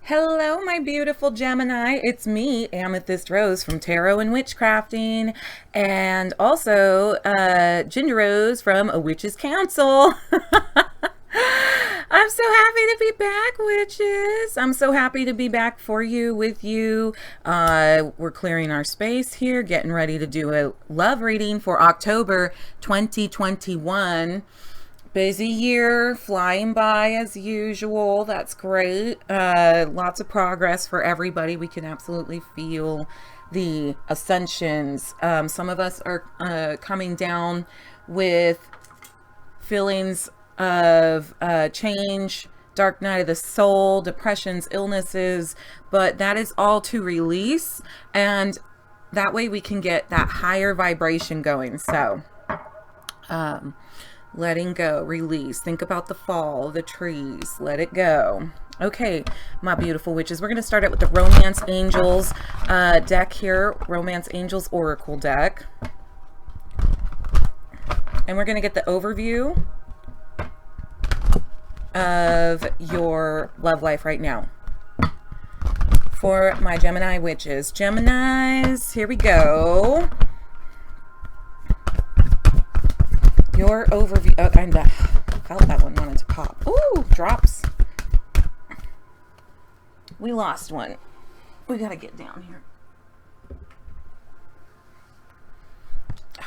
Hello, my beautiful Gemini. It's me, Amethyst Rose from Tarot and Witchcrafting, and also Ginger Rose from AWitchesCouncil. I'm so happy to be back, witches. I'm so happy to be back for you, with you. We're clearing our space here, getting ready to do a love reading for October 2021. Busy year, flying by as usual. That's great. Lots of progress for everybody. We can absolutely feel the ascensions. Some of us are coming down with feelings of change, dark night of the soul, depressions, illnesses, but that is all to release, and that way we can get that higher vibration going. So letting go, release. Think about the fall, the trees, let it go. Okay, my beautiful witches, we're going to start out with the Romance Angels deck here, Romance Angels Oracle deck. And we're going to get the overview of your love life right now for my Gemini witches. Geminis, here we go. Your overview. Oh, I felt that one wanted to pop. Ooh, drops. We lost one. We gotta get down here.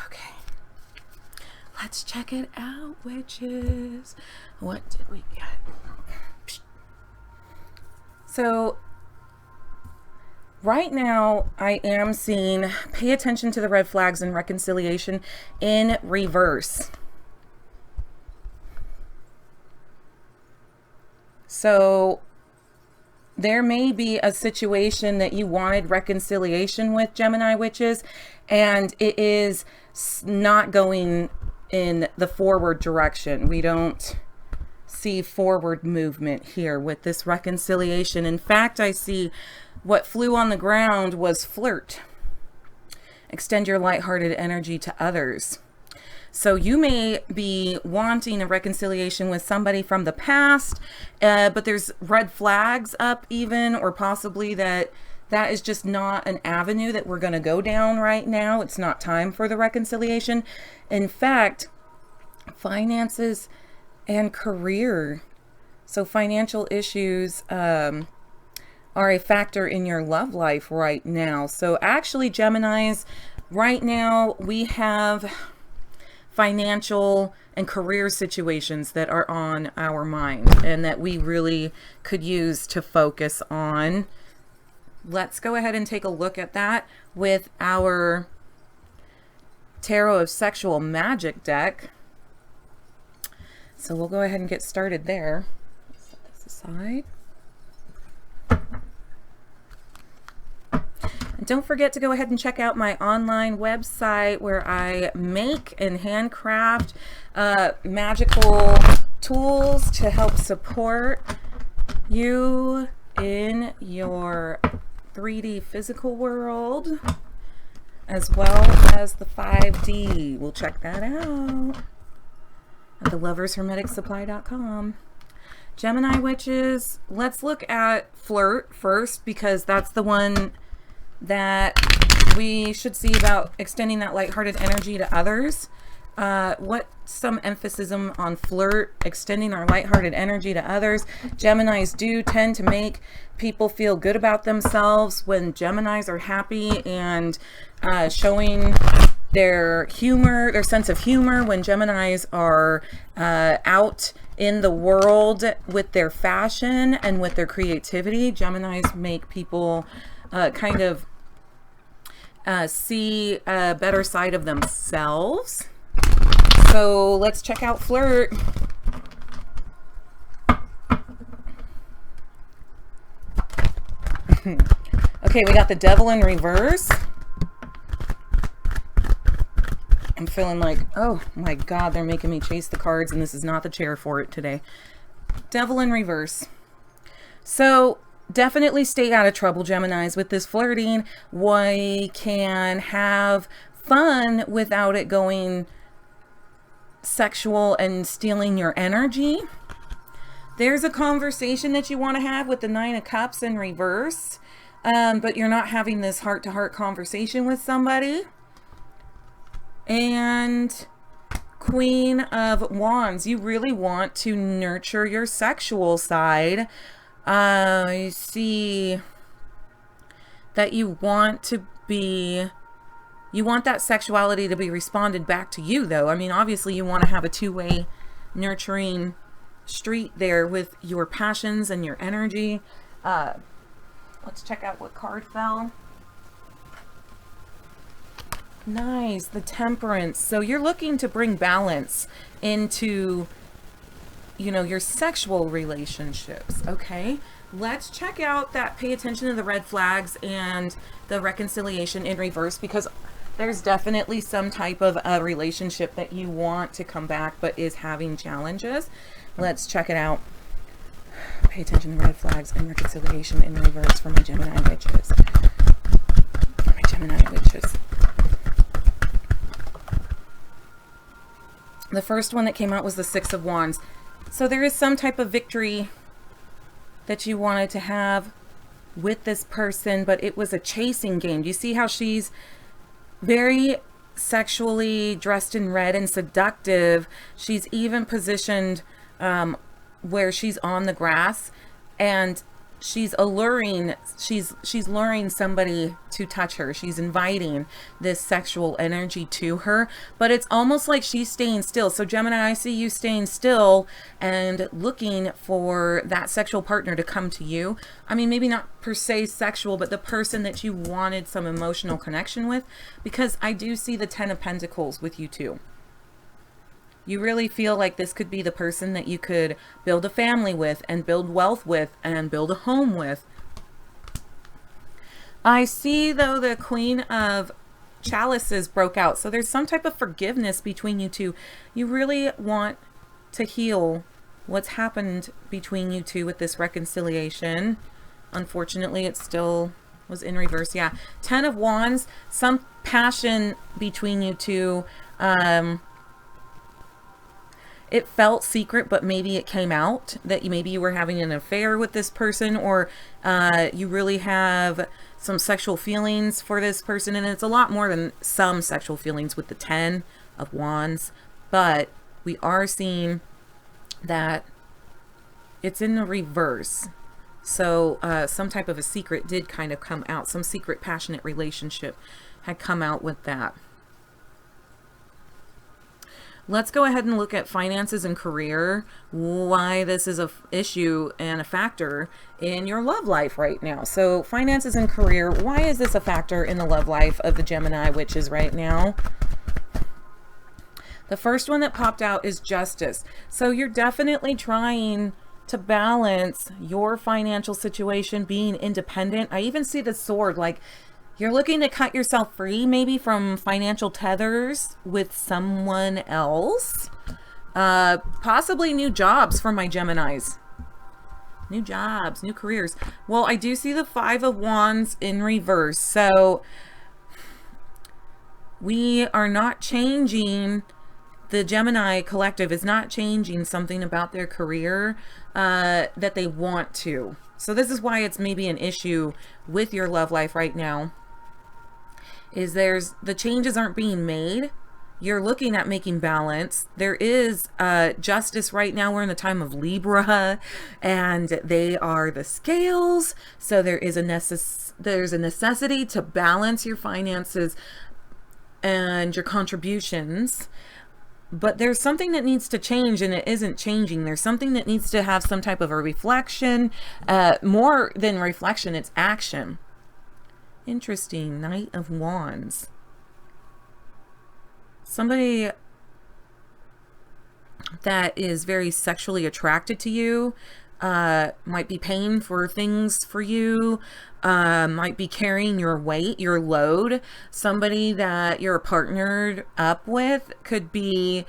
Okay. Let's check it out, witches. What did we get? So, right now, I am seeing, pay attention to the red flags and reconciliation in reverse. So there may be a situation that you wanted reconciliation with, Gemini witches, and it is not going in the forward direction. We don't see forward movement here with this reconciliation. In fact, I see what flew on the ground was flirt. Extend your lighthearted energy to others. So you may be wanting a reconciliation with somebody from the past, but there's red flags up even, or possibly that is just not an avenue that we're going to go down right now. It's not time for the reconciliation. In fact, finances and career. So financial issues are a factor in your love life right now. So actually, Geminis, right now we have financial and career situations that are on our mind and that we really could use to focus on. Let's go ahead and take a look at that with our Tarot of Sexual Magic deck. So we'll go ahead and get started there. Set this aside. And don't forget to go ahead and check out my online website where I make and handcraft magical tools to help support you in your 3D physical world, as well as the 5D. We'll check that out at thelovershermeticsupply.com. Gemini witches, let's look at flirt first, because that's the one that we should see about extending that lighthearted energy to others. Some emphasis on flirt, extending our lighthearted energy to others. Geminis do tend to make people feel good about themselves when Geminis are happy and showing their humor, their sense of humor. When Geminis are out in the world with their fashion and with their creativity, Geminis make people kind of see a better side of themselves. So let's check out flirt. Okay, we got the Devil in reverse. I'm feeling like, oh my God, they're making me chase the cards, and this is not the chair for it today. Devil in reverse. So definitely stay out of trouble, Geminis, with this flirting. We can have fun without it going sexual and stealing your energy. There's a conversation that you want to have with the Nine of Cups in reverse, but you're not having this heart-to-heart conversation with somebody. And Queen of Wands, you really want to nurture your sexual side. I see that you want that sexuality to be responded back to you, though. I mean, obviously you want to have a two-way nurturing street there with your passions and your energy. Let's check out what card fell. Nice, the Temperance. So you're looking to bring balance into, you know, your sexual relationships. Okay, let's check out that. Pay attention to the red flags and the reconciliation in reverse, because there's definitely some type of a relationship that you want to come back but is having challenges. Let's check it out. Pay attention to red flags and reconciliation in reverse for my Gemini witches. For my Gemini witches. The first one that came out was the Six of Wands. So there is some type of victory that you wanted to have with this person, but it was a chasing game. Do you see how she's very sexually dressed in red and seductive? She's even positioned where she's on the grass, and she's alluring, she's luring somebody to touch her. She's inviting this sexual energy to her, but it's almost like she's staying still. So Gemini, I see you staying still and looking for that sexual partner to come to you. I mean, maybe not per se sexual, but the person that you wanted some emotional connection with, because I do see the Ten of Pentacles with you too. You really feel like this could be the person that you could build a family with and build wealth with and build a home with. I see, though, the Queen of Chalices broke out. So there's some type of forgiveness between you two. You really want to heal what's happened between you two with this reconciliation. Unfortunately, it still was in reverse. Yeah. Ten of Wands, some passion between you two. It felt secret, but maybe it came out that maybe you were having an affair with this person, or you really have some sexual feelings for this person. And it's a lot more than some sexual feelings with the Ten of Wands. But we are seeing that it's in the reverse. So some type of a secret did kind of come out. Some secret passionate relationship had come out with that. Let's go ahead and look at finances and career, why this is an issue and a factor in your love life right now. So finances and career, why is this a factor in the love life of the Gemini witches right now? The first one that popped out is Justice. So you're definitely trying to balance your financial situation, being independent. I even see the sword, like you're looking to cut yourself free, maybe from financial tethers with someone else. Possibly new jobs for my Geminis. New jobs, new careers. Well, I do see the Five of Wands in reverse. So we are not changing, the Gemini collective is not changing something about their career that they want to. So this is why it's maybe an issue with your love life right now. Is the changes aren't being made. You're looking at making balance. There is justice right now. We're in the time of Libra, and they are the scales. So there is there's a necessity to balance your finances and your contributions. But there's something that needs to change, and it isn't changing. There's something that needs to have some type of a reflection. More than reflection, it's action. Interesting. Knight of Wands. Somebody that is very sexually attracted to you might be paying for things for you, might be carrying your weight, your load. Somebody that you're partnered up with could be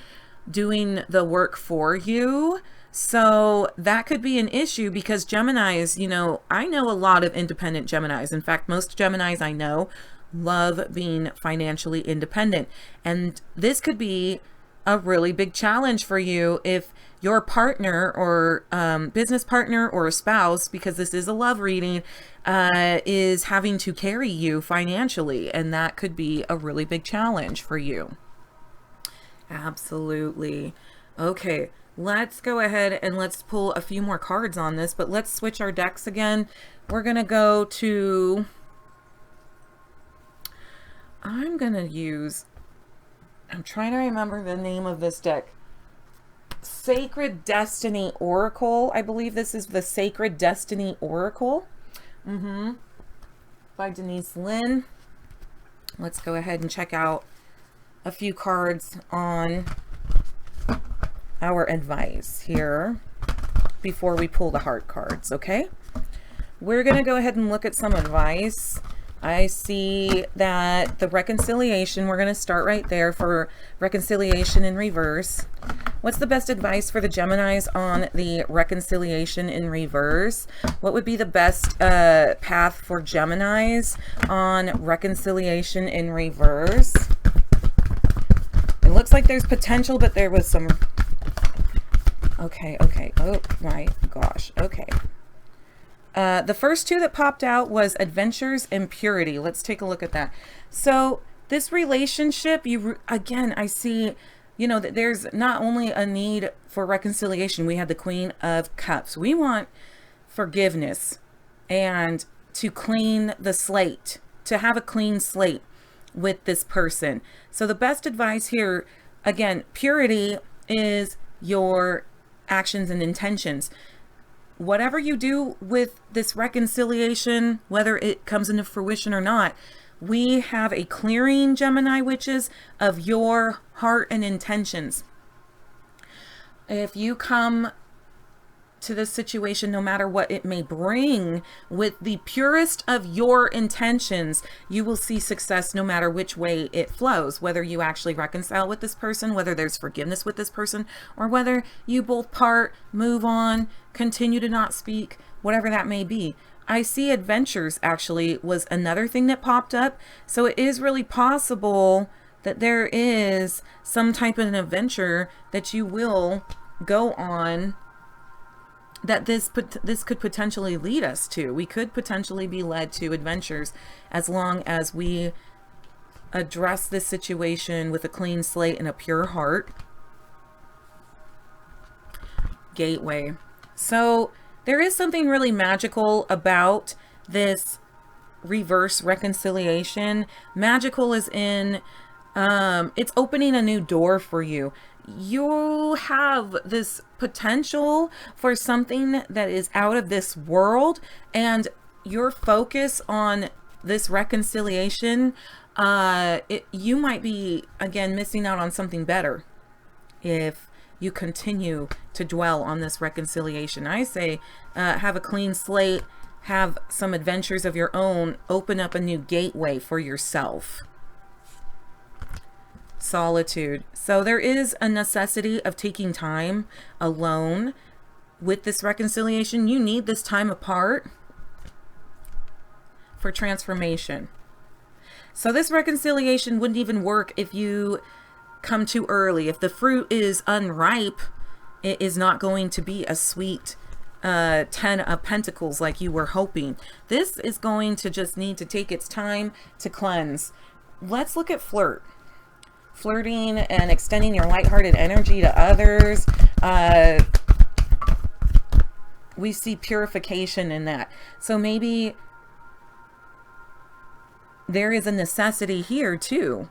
doing the work for you. So that could be an issue, because Geminis, you know, I know a lot of independent Geminis. In fact, most Geminis I know love being financially independent. And this could be a really big challenge for you if your partner or business partner or a spouse, because this is a love reading, is having to carry you financially, and that could be a really big challenge for you. Absolutely. Okay, let's go ahead and let's pull a few more cards on this, but let's switch our decks again. We're gonna go to, I'm trying to remember the name of this deck. Sacred Destiny Oracle. I believe this is the Sacred Destiny Oracle. By Denise Lynn. Let's go ahead and check out a few cards on our advice here before we pull the heart cards, okay? We're going to go ahead and look at some advice. I see that the reconciliation, we're going to start right there for reconciliation in reverse. What's the best advice for the Geminis on the reconciliation in reverse? What would be the best path for Geminis on reconciliation in reverse? It looks like there's potential, but there was some... Okay. Oh my gosh. Okay. The first two that popped out was adventures and purity. Let's take a look at that. So this relationship, again, I see, you know, that there's not only a need for reconciliation. We had the Queen of Cups. We want forgiveness and to clean the slate, to have a clean slate with this person. So the best advice here, again, purity is your actions and intentions. Whatever you do with this reconciliation, whether it comes into fruition or not, we have a clearing, Gemini witches, of your heart and intentions. If you come to this situation, no matter what it may bring, with the purest of your intentions, you will see success no matter which way it flows, whether you actually reconcile with this person, whether there's forgiveness with this person, or whether you both part, move on, continue to not speak, whatever that may be. I see adventures actually was another thing that popped up. So it is really possible that there is some type of an adventure that you will go on, that this could potentially lead us to. We could potentially be led to adventures as long as we address this situation with a clean slate and a pure heart. Gateway. So there is something really magical about this reverse reconciliation. Magical is in, it's opening a new door for you. You have this potential for something that is out of this world, and your focus on this reconciliation, you might be, again, missing out on something better if you continue to dwell on this reconciliation. I say have a clean slate, have some adventures of your own, open up a new gateway for yourself. Solitude. So there is a necessity of taking time alone with this reconciliation. You need this time apart for transformation. So this reconciliation wouldn't even work if you come too early. If the fruit is unripe, it is not going to be a sweet 10 of Pentacles like you were hoping. This is going to just need to take its time to cleanse. Let's look at flirt. Flirting and extending your lighthearted energy to others. We see purification in that. So maybe there is a necessity here too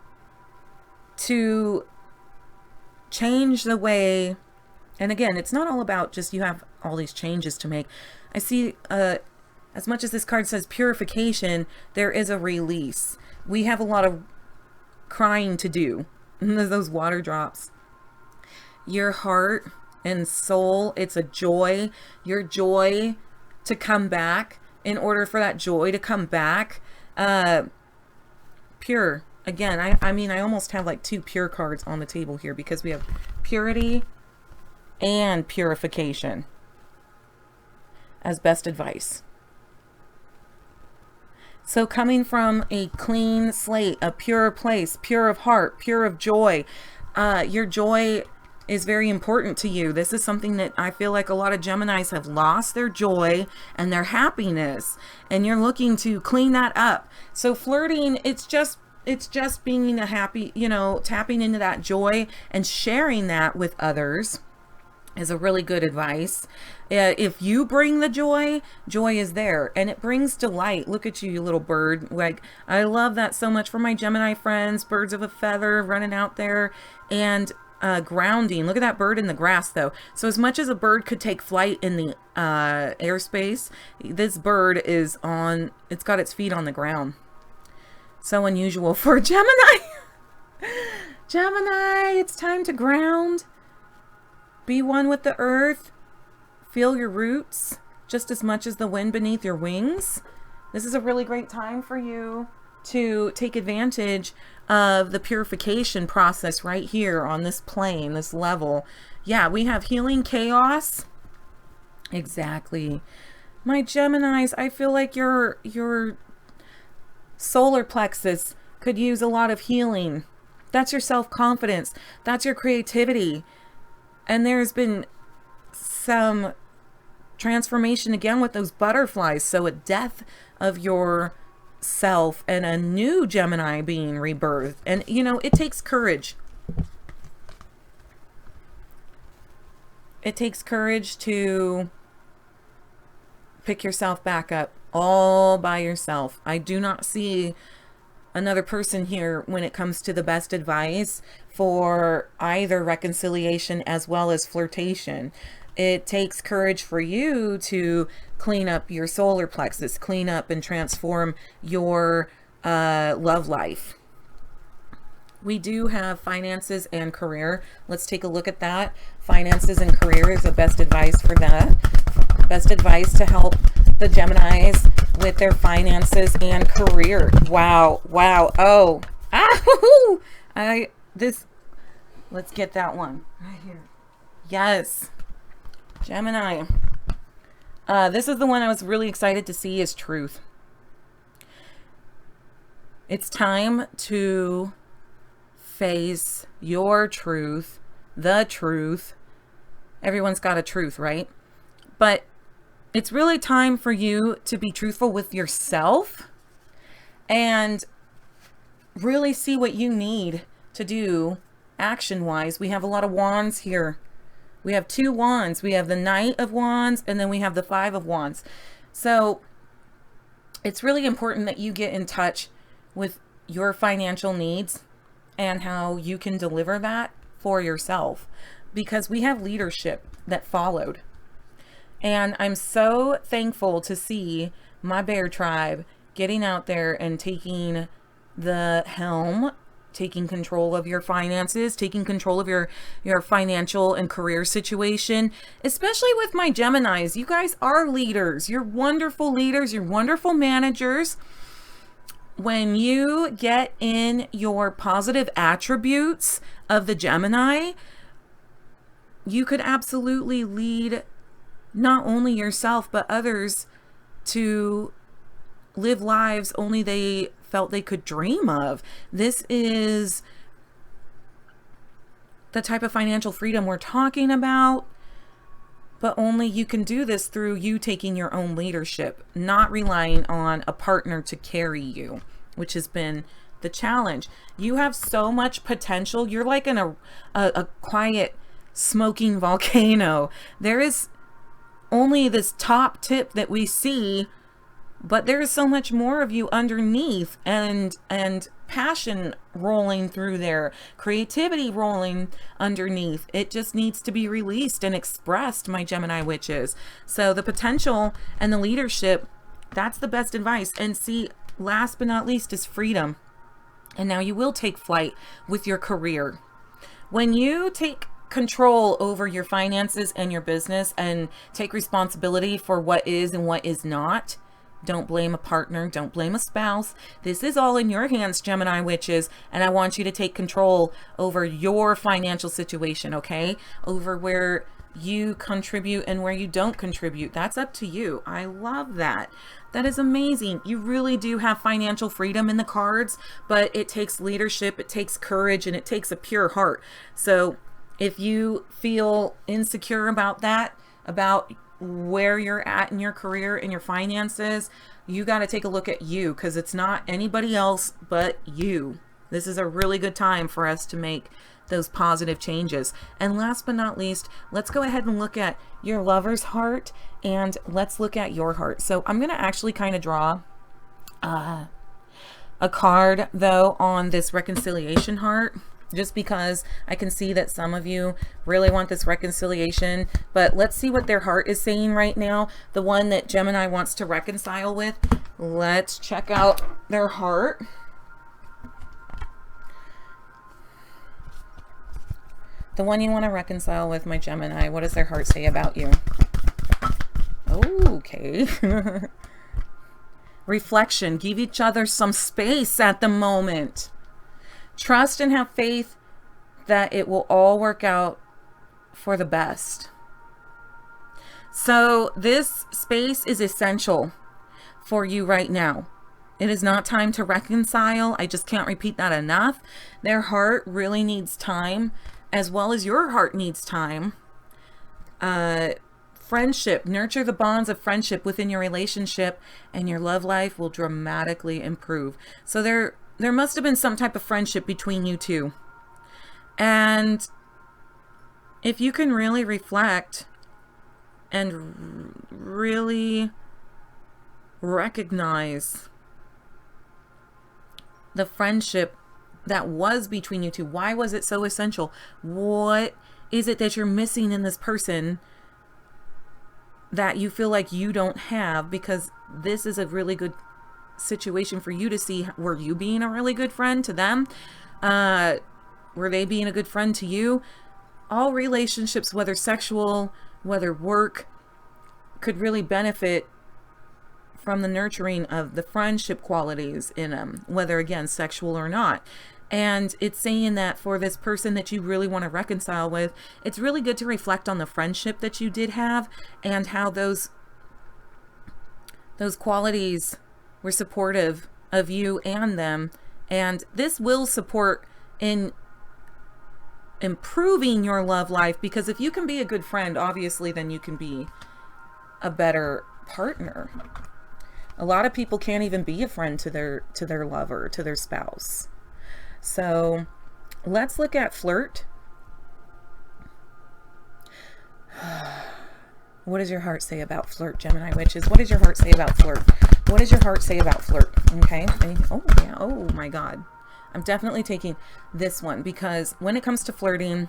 to change the way. And again, it's not all about just you have all these changes to make. I see as much as this card says purification, there is a release. We have a lot of crying to do. Those water drops. Your heart and soul, it's a joy. Your joy to come back. In order for that joy to come back, pure. Again, I mean, I almost have like two pure cards on the table here because we have purity and purification as best advice. So coming from a clean slate, a pure place, pure of heart, pure of joy, Your joy is very important to you. This is something that I feel like a lot of Geminis have lost their joy and their happiness, and you're looking to clean that up. So flirting, it's just being a happy, you know, tapping into that joy and sharing that with others is a really good advice. If you bring the joy, joy is there, and it brings delight. Look at you, you little bird. Like, I love that so much for my Gemini friends, birds of a feather running out there and grounding. Look at that bird in the grass though. So as much as a bird could take flight in the airspace, this bird is on, it's got its feet on the ground. So unusual for a Gemini. Gemini, it's time to ground. Be one with the earth. Feel your roots just as much as the wind beneath your wings. This is a really great time for you to take advantage of the purification process right here on this plane, this level. Yeah, we have healing chaos. Exactly. My Geminis, I feel like your solar plexus could use a lot of healing. That's your self-confidence. That's your creativity. And there's been some transformation again with those butterflies. So a death of your self and a new Gemini being rebirthed. And you know, it takes courage. It takes courage to pick yourself back up all by yourself. I do not see another person here when it comes to the best advice for either reconciliation as well as flirtation. It takes courage for you to clean up your solar plexus, clean up and transform your love life. We do have finances and career. Let's take a look at that. Finances and career is the best advice for that. Best advice to help the Geminis with their finances and career. Wow. Wow. Oh. Ah, let's get that one right here. Yes. Gemini. This is the one I was really excited to see, is truth. It's time to face your truth, the truth. Everyone's got a truth, right? But it's really time for you to be truthful with yourself and really see what you need to do action-wise. We have a lot of wands here. We have 2 wands. We have the Knight of Wands, and then we have the 5 of Wands. So it's really important that you get in touch with your financial needs and how you can deliver that for yourself, because we have leadership that followed. And I'm so thankful to see my bear tribe getting out there and taking the helm, taking control of your finances, taking control of your financial and career situation, especially with my Geminis. You guys are leaders. You're wonderful leaders. You're wonderful managers. When you get in your positive attributes of the Gemini, you could absolutely lead not only yourself, but others to live lives only they felt they could dream of. This is the type of financial freedom we're talking about, but only you can do this through you taking your own leadership, not relying on a partner to carry you, which has been the challenge. You have so much potential. You're like in a quiet smoking volcano. There is only this top tip that we see, but there is so much more of you underneath, and passion rolling through there, creativity rolling underneath. It just needs to be released and expressed, my Gemini witches. So the potential and the leadership, that's the best advice. And see, last but not least is freedom. And now you will take flight with your career. When you take control over your finances and your business and take responsibility for what is and what is not, don't blame a partner, don't blame a spouse. This is all in your hands, Gemini witches, and I want you to take control over your financial situation, okay? Over where you contribute and where you don't contribute. That's up to you. I love that. That is amazing. You really do have financial freedom in the cards, but it takes leadership, it takes courage, and it takes a pure heart. So if you feel insecure about that, about where you're at in your career and your finances, you got to take a look at you, because it's not anybody else but you. This is a really good time for us to make those positive changes. And last but not least, let's go ahead and look at your lover's heart, and let's look at your heart. So I'm going to actually kind of draw a card though on this reconciliation heart, just because I can see that some of you really want this reconciliation. But let's see what their heart is saying right now. The one that Gemini wants to reconcile with. Let's check out their heart. The one you want to reconcile with, my Gemini, what does their heart say about you? Okay. Reflection. Give each other some space at the moment. Trust and have faith that it will all work out for the best. So this space is essential for you right now. It is not time to reconcile. I just can't repeat that enough. Their heart really needs time, as well as your heart needs time. Friendship. Nurture the bonds of friendship within your relationship, and your love life will dramatically improve. So there must have been some type of friendship between you two. And if you can really reflect and really recognize the friendship that was between you two, why was it so essential? What is it that you're missing in this person that you feel like you don't have? Because this is a really good situation for you to see. Were you being a really good friend to them? Were they being a good friend to you? All relationships, whether sexual, whether work, could really benefit from the nurturing of the friendship qualities in them, whether again sexual or not. And it's saying that for this person that you really want to reconcile with, it's really good to reflect on the friendship that you did have and how those qualities were supportive of you and them. And this will support in improving your love life, because if you can be a good friend, obviously then you can be a better partner. A lot of people can't even be a friend to their lover, to their spouse. So let's look at flirt. What does your heart say about flirt, Gemini witches? What does your heart say about flirt? What does your heart say about flirt? Okay. Oh yeah. Oh my God. I'm definitely taking this one, because when it comes to flirting,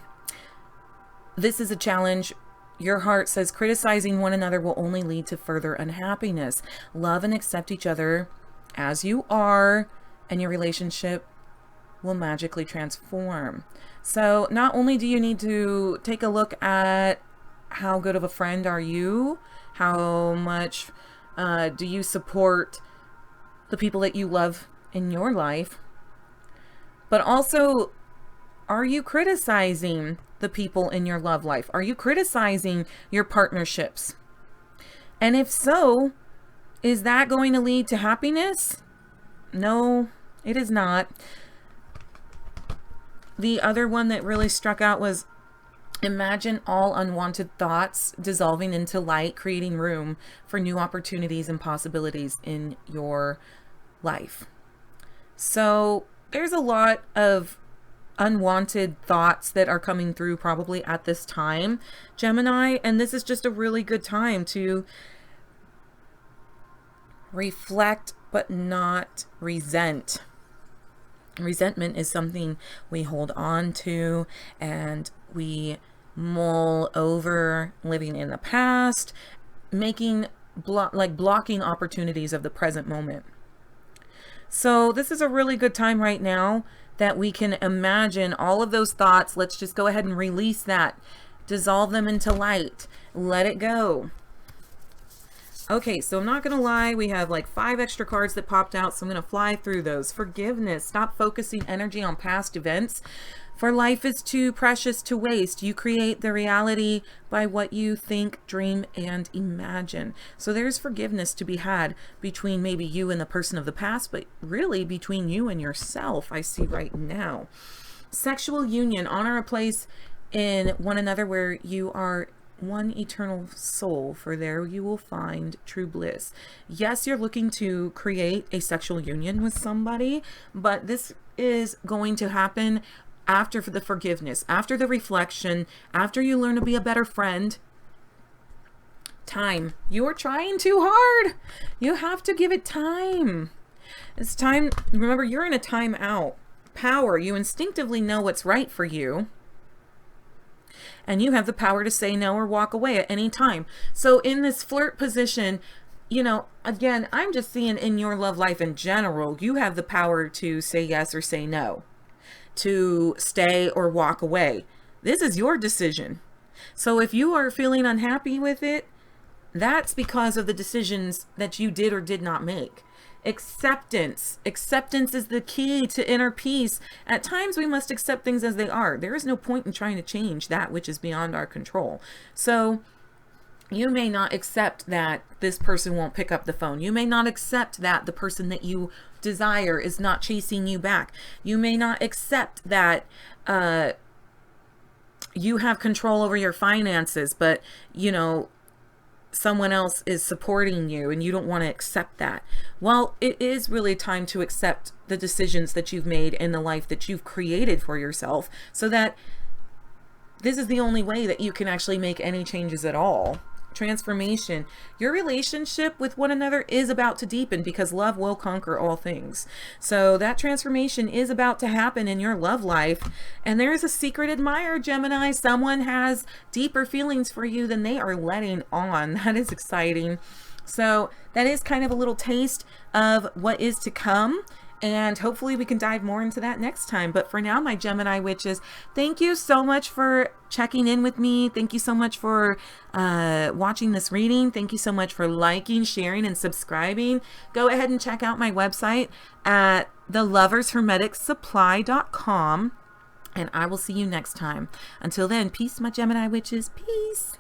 this is a challenge. Your heart says criticizing one another will only lead to further unhappiness. Love and accept each other as you are, and your relationship will magically transform. So not only do you need to take a look at how good of a friend are you, how much do you support the people that you love in your life, but also, are you criticizing the people in your love life? Are you criticizing your partnerships? And if so, is that going to lead to happiness? No, it is not. The other one that really struck out was, imagine all unwanted thoughts dissolving into light, creating room for new opportunities and possibilities in your life. So there's a lot of unwanted thoughts that are coming through probably at this time, Gemini, and this is just a really good time to reflect but not resent. Resentment is something we hold on to and we mull over, living in the past, making blocking opportunities of the present moment. So this is a really good time right now that we can imagine all of those thoughts. Let's just go ahead and release that, dissolve them into light, let it go. Okay, so I'm not gonna lie, we have like 5 extra cards that popped out, so I'm gonna fly through those. Forgiveness. Stop focusing energy on past events. For life is too precious to waste. You create the reality by what you think, dream, and imagine. So there's forgiveness to be had between maybe you and the person of the past, but really between you and yourself, I see right now. Sexual union, honor a place in one another where you are one eternal soul, for there you will find true bliss. Yes, you're looking to create a sexual union with somebody, but this is going to happen after the forgiveness, after the reflection, after you learn to be a better friend. Time. You are trying too hard. You have to give it time. It's time. Remember, you're in a timeout. Power. You instinctively know what's right for you. And you have the power to say no or walk away at any time. So in this flirt position, you know, again, I'm just seeing in your love life in general, you have the power to say yes or say no, to stay or walk away. This is your decision. So if you are feeling unhappy with it, that's because of the decisions that you did or did not make. Acceptance. Acceptance is the key to inner peace. At times we must accept things as they are. There is no point in trying to change that which is beyond our control. So you may not accept that this person won't pick up the phone. You may not accept that the person that you desire is not chasing you back. You may not accept that you have control over your finances, but you know, someone else is supporting you and you don't want to accept that. Well, it is really time to accept the decisions that you've made in the life that you've created for yourself, so that this is the only way that you can actually make any changes at all. Transformation. Your relationship with one another is about to deepen because love will conquer all things. So that transformation is about to happen in your love life. And there is a secret admirer, Gemini. Someone has deeper feelings for you than they are letting on. That is exciting. So that is kind of a little taste of what is to come. And hopefully we can dive more into that next time. But for now, my Gemini witches, thank you so much for checking in with me. Thank you so much for watching this reading. Thank you so much for liking, sharing, and subscribing. Go ahead and check out my website at thelovershermeticsupply.com. And I will see you next time. Until then, peace, my Gemini witches. Peace.